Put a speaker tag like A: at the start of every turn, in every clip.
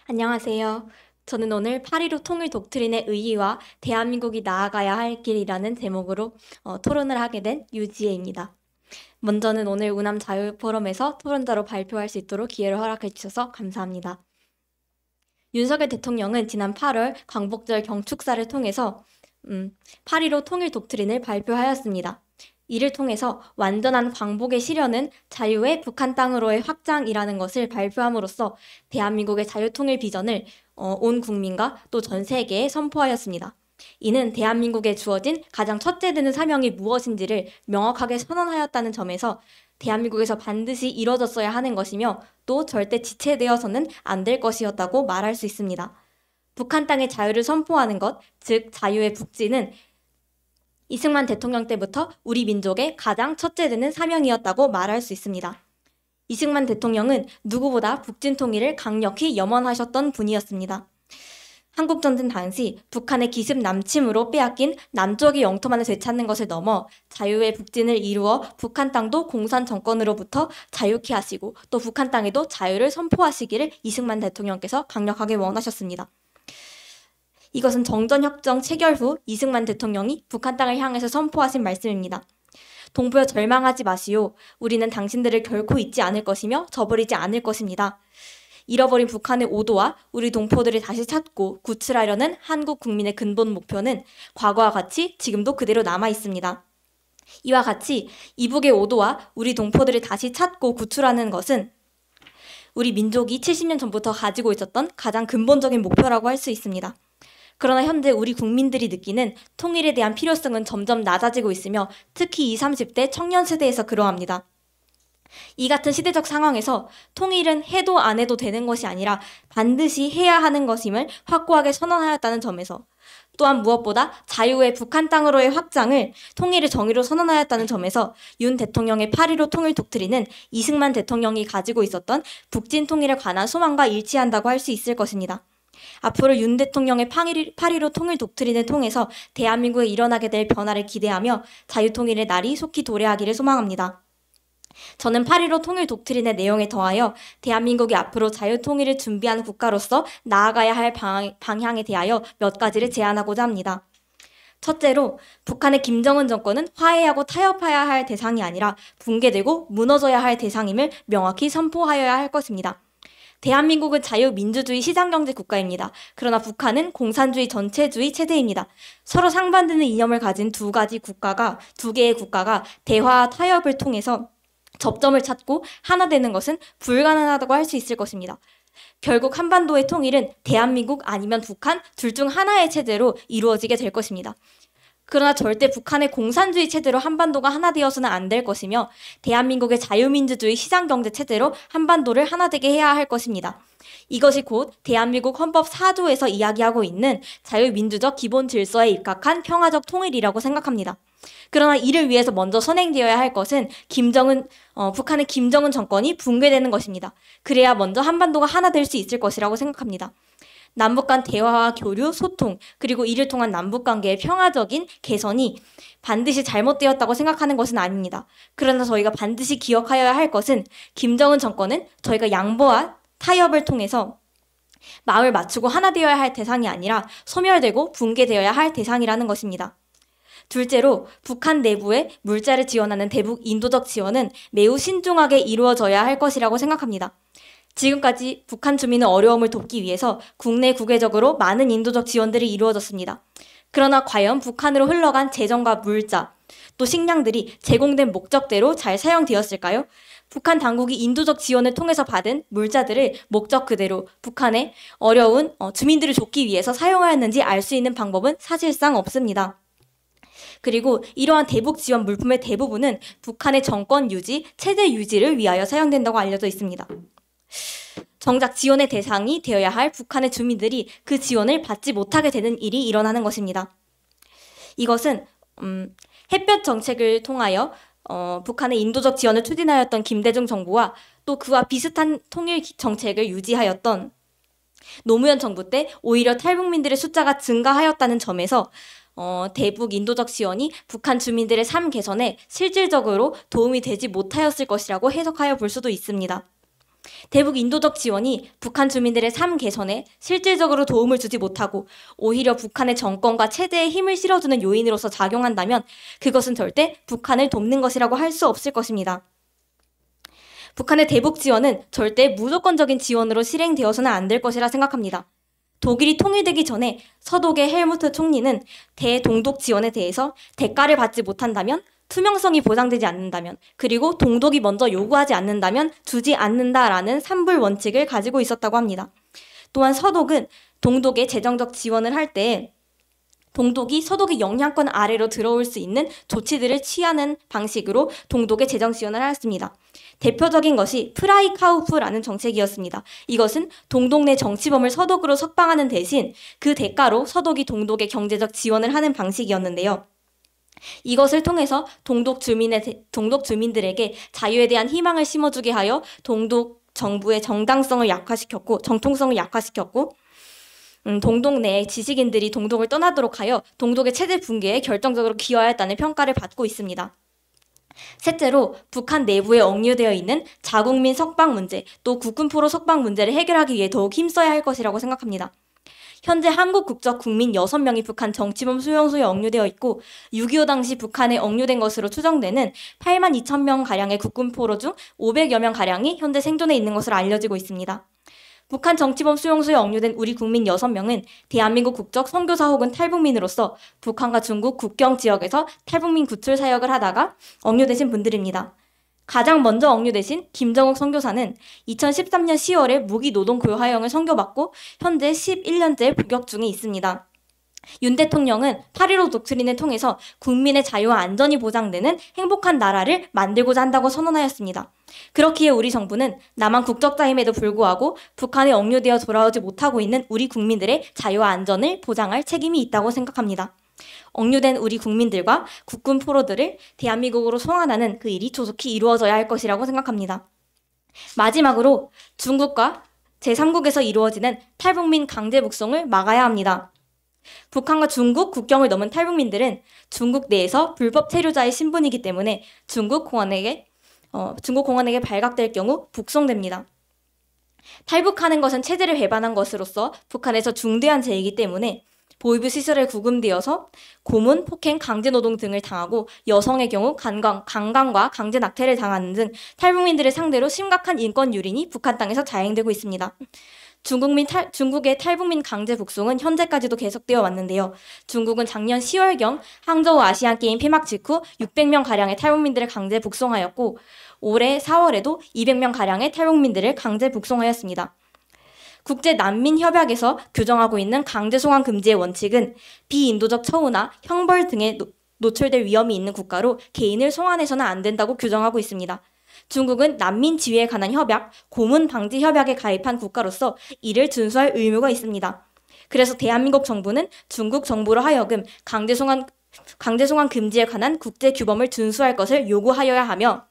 A: 안녕하세요. 저는 오늘 8.15 통일 독트린의 의의와 대한민국이 나아가야 할 길이라는 제목으로 토론을 하게 된 유지혜입니다. 먼저는 오늘 우남 자유포럼에서 토론자로 발표할 수 있도록 기회를 허락해 주셔서 감사합니다. 윤석열 대통령은 지난 8월 광복절 경축사를 통해서 8.15 통일 독트린을 발표하였습니다. 이를 통해서 완전한 광복의 실현은 자유의 북한 땅으로의 확장이라는 것을 발표함으로써 대한민국의 자유통일 비전을 온 국민과 또 전 세계에 선포하였습니다. 이는 대한민국에 주어진 가장 첫째 되는 사명이 무엇인지를 명확하게 선언하였다는 점에서 대한민국에서 반드시 이뤄졌어야 하는 것이며 또 절대 지체되어서는 안 될 것이었다고 말할 수 있습니다. 북한 땅의 자유를 선포하는 것, 즉 자유의 북진은 이승만 대통령 때부터 우리 민족의 가장 첫째 되는 사명이었다고 말할 수 있습니다. 이승만 대통령은 누구보다 북진 통일을 강력히 염원하셨던 분이었습니다. 한국전쟁 당시 북한의 기습 남침으로 빼앗긴 남쪽의 영토만을 되찾는 것을 넘어 자유의 북진을 이루어 북한 땅도 공산 정권으로부터 자유케 하시고 또 북한 땅에도 자유를 선포하시기를 이승만 대통령께서 강력하게 원하셨습니다. 이것은 정전협정 체결 후 이승만 대통령이 북한 땅을 향해서 선포하신 말씀입니다. 동포여 절망하지 마시오. 우리는 당신들을 결코 잊지 않을 것이며 저버리지 않을 것입니다. 잃어버린 북한의 오도와 우리 동포들을 다시 찾고 구출하려는 한국 국민의 근본 목표는 과거와 같이 지금도 그대로 남아 있습니다. 이와 같이 이북의 오도와 우리 동포들을 다시 찾고 구출하는 것은 우리 민족이 70년 전부터 가지고 있었던 가장 근본적인 목표라고 할 수 있습니다. 그러나 현재 우리 국민들이 느끼는 통일에 대한 필요성은 점점 낮아지고 있으며 특히 20, 30대 청년 세대에서 그러합니다. 이 같은 시대적 상황에서 통일은 해도 안 해도 되는 것이 아니라 반드시 해야 하는 것임을 확고하게 선언하였다는 점에서 또한 무엇보다 자유의 북한 땅으로의 확장을 통일의 정의로 선언하였다는 점에서 윤 대통령의 8.15 통일 독트린은 이승만 대통령이 가지고 있었던 북진 통일에 관한 소망과 일치한다고 할 수 있을 것입니다. 앞으로 윤 대통령의 8.15 통일 독트린을 통해서 대한민국에 일어나게 될 변화를 기대하며 자유통일의 날이 속히 도래하기를 소망합니다. 저는 8.15 통일 독트린의 내용에 더하여 대한민국이 앞으로 자유통일을 준비하는 국가로서 나아가야 할 방향에 대하여 몇 가지를 제안하고자 합니다. 첫째로 북한의 김정은 정권은 화해하고 타협해야 할 대상이 아니라 붕괴되고 무너져야 할 대상임을 명확히 선포하여야 할 것입니다. 대한민국은 자유민주주의 시장경제 국가입니다. 그러나 북한은 공산주의 전체주의 체제입니다. 서로 상반되는 이념을 가진 두 개의 국가가 대화와 타협을 통해서 접점을 찾고 하나 되는 것은 불가능하다고 할 수 있을 것입니다. 결국 한반도의 통일은 대한민국 아니면 북한 둘 중 하나의 체제로 이루어지게 될 것입니다. 그러나 절대 북한의 공산주의 체제로 한반도가 하나 되어서는 안 될 것이며 대한민국의 자유민주주의 시장경제 체제로 한반도를 하나 되게 해야 할 것입니다. 이것이 곧 대한민국 헌법 4조에서 이야기하고 있는 자유민주적 기본 질서에 입각한 평화적 통일이라고 생각합니다. 그러나 이를 위해서 먼저 선행되어야 할 것은 북한의 김정은 정권이 붕괴되는 것입니다. 그래야 먼저 한반도가 하나 될 수 있을 것이라고 생각합니다. 남북 간 대화와 교류, 소통, 그리고 이를 통한 남북 관계의 평화적인 개선이 반드시 잘못되었다고 생각하는 것은 아닙니다. 그러나 저희가 반드시 기억하여야 할 것은 김정은 정권은 저희가 양보와 타협을 통해서 마음을 맞추고 하나 되어야 할 대상이 아니라 소멸되고 붕괴되어야 할 대상이라는 것입니다. 둘째로 북한 내부에 물자를 지원하는 대북 인도적 지원은 매우 신중하게 이루어져야 할 것이라고 생각합니다. 지금까지 북한 주민의 어려움을 돕기 위해서 국내 국외적으로 많은 인도적 지원들이 이루어졌습니다. 그러나 과연 북한으로 흘러간 재정과 물자, 또 식량들이 제공된 목적대로 잘 사용되었을까요? 북한 당국이 인도적 지원을 통해서 받은 물자들을 목적 그대로 북한의 어려운 주민들을 돕기 위해서 사용하였는지 알 수 있는 방법은 사실상 없습니다. 그리고 이러한 대북 지원 물품의 대부분은 북한의 정권 유지, 체제 유지를 위하여 사용된다고 알려져 있습니다. 정작 지원의 대상이 되어야 할 북한의 주민들이 그 지원을 받지 못하게 되는 일이 일어나는 것입니다. 이것은 햇볕 정책을 통하여 북한의 인도적 지원을 추진하였던 김대중 정부와 또 그와 비슷한 통일 정책을 유지하였던 노무현 정부 때 오히려 탈북민들의 숫자가 증가하였다는 점에서 대북 인도적 지원이 북한 주민들의 삶 개선에 실질적으로 도움이 되지 못하였을 것이라고 해석하여 볼 수도 있습니다. 대북 인도적 지원이 북한 주민들의 삶 개선에 실질적으로 도움을 주지 못하고 오히려 북한의 정권과 체제에 힘을 실어주는 요인으로서 작용한다면 그것은 절대 북한을 돕는 것이라고 할 수 없을 것입니다. 북한의 대북 지원은 절대 무조건적인 지원으로 실행되어서는 안 될 것이라 생각합니다. 독일이 통일되기 전에 서독의 헬무트 총리는 대동독 지원에 대해서 대가를 받지 못한다면, 투명성이 보장되지 않는다면, 그리고 동독이 먼저 요구하지 않는다면 주지 않는다라는 삼불 원칙을 가지고 있었다고 합니다. 또한 서독은 동독에 재정적 지원을 할 때 동독이 서독의 영향권 아래로 들어올 수 있는 조치들을 취하는 방식으로 동독에 재정 지원을 하였습니다. 대표적인 것이 프라이카우프라는 정책이었습니다. 이것은 동독 내 정치범을 서독으로 석방하는 대신 그 대가로 서독이 동독에 경제적 지원을 하는 방식이었는데요. 이것을 통해서 동독 주민들에게 자유에 대한 희망을 심어주게 하여 동독 정부의 정통성을 약화시켰고 동독 내 지식인들이 동독을 떠나도록 하여 동독의 체제 붕괴에 결정적으로 기여하였다는 평가를 받고 있습니다. 셋째로 북한 내부에 억류되어 있는 자국민 석방 문제, 또 국군 포로 석방 문제를 해결하기 위해 더욱 힘써야 할 것이라고 생각합니다. 현재 한국 국적 국민 6명이 북한 정치범 수용소에 억류되어 있고 6.25 당시 북한에 억류된 것으로 추정되는 8만 2천 명가량의 국군 포로 중 500여 명가량이 현재 생존해 있는 것으로 알려지고 있습니다. 북한 정치범 수용소에 억류된 우리 국민 6명은 대한민국 국적 선교사 혹은 탈북민으로서 북한과 중국 국경 지역에서 탈북민 구출 사역을 하다가 억류되신 분들입니다. 가장 먼저 억류되신 김정욱 선교사는 2013년 10월에 무기노동 고용하형을 선고받고 현재 11년째 복역 중에 있습니다. 윤 대통령은 8.15 독트린을 통해서 국민의 자유와 안전이 보장되는 행복한 나라를 만들고자 한다고 선언하였습니다. 그렇기에 우리 정부는 남한 국적자임에도 불구하고 북한에 억류되어 돌아오지 못하고 있는 우리 국민들의 자유와 안전을 보장할 책임이 있다고 생각합니다. 억류된 우리 국민들과 국군 포로들을 대한민국으로 송환하는 그 일이 조속히 이루어져야 할 것이라고 생각합니다. 마지막으로 중국과 제3국에서 이루어지는 탈북민 강제 북송을 막아야 합니다. 북한과 중국 국경을 넘은 탈북민들은 중국 내에서 불법 체류자의 신분이기 때문에 중국 공안에게 발각될 경우 북송됩니다. 탈북하는 것은 체제를 배반한 것으로서 북한에서 중대한 죄이기 때문에 보위부 시설에 구금되어서 고문, 폭행, 강제노동 등을 당하고 여성의 경우 강간과 강제 낙태를 당하는 등 탈북민들을 상대로 심각한 인권 유린이 북한 땅에서 자행되고 있습니다. 중국의 탈북민 강제 북송은 현재까지도 계속되어 왔는데요. 중국은 작년 10월경 항저우 아시안게임 폐막 직후 600명가량의 탈북민들을 강제 북송하였고 올해 4월에도 200명가량의 탈북민들을 강제 북송하였습니다. 국제난민협약에서 규정하고 있는 강제송환 금지의 원칙은 비인도적 처우나 형벌 등에 노출될 위험이 있는 국가로 개인을 송환해서는 안 된다고 규정하고 있습니다. 중국은 난민 지위에 관한 협약, 고문 방지 협약에 가입한 국가로서 이를 준수할 의무가 있습니다. 그래서 대한민국 정부는 중국 정부로 하여금 강제송환 금지에 관한 국제 규범을 준수할 것을 요구하여야 하며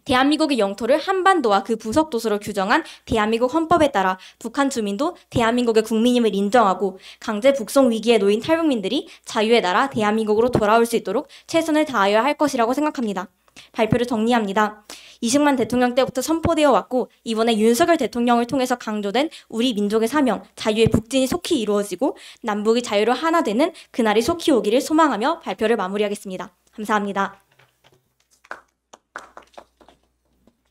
A: 대한민국의 영토를 한반도와 그 부속 도서로 규정한 대한민국 헌법에 따라 북한 주민도 대한민국의 국민임을 인정하고 강제 북송 위기에 놓인 탈북민들이 자유의 나라 대한민국으로 돌아올 수 있도록 최선을 다하여야 할 것이라고 생각합니다. 발표를 정리합니다. 이승만 대통령 때부터 선포되어 왔고 이번에 윤석열 대통령을 통해서 강조된 우리 민족의 사명, 자유의 북진이 속히 이루어지고 남북이 자유로 하나 되는 그날이 속히 오기를 소망하며 발표를 마무리하겠습니다. 감사합니다.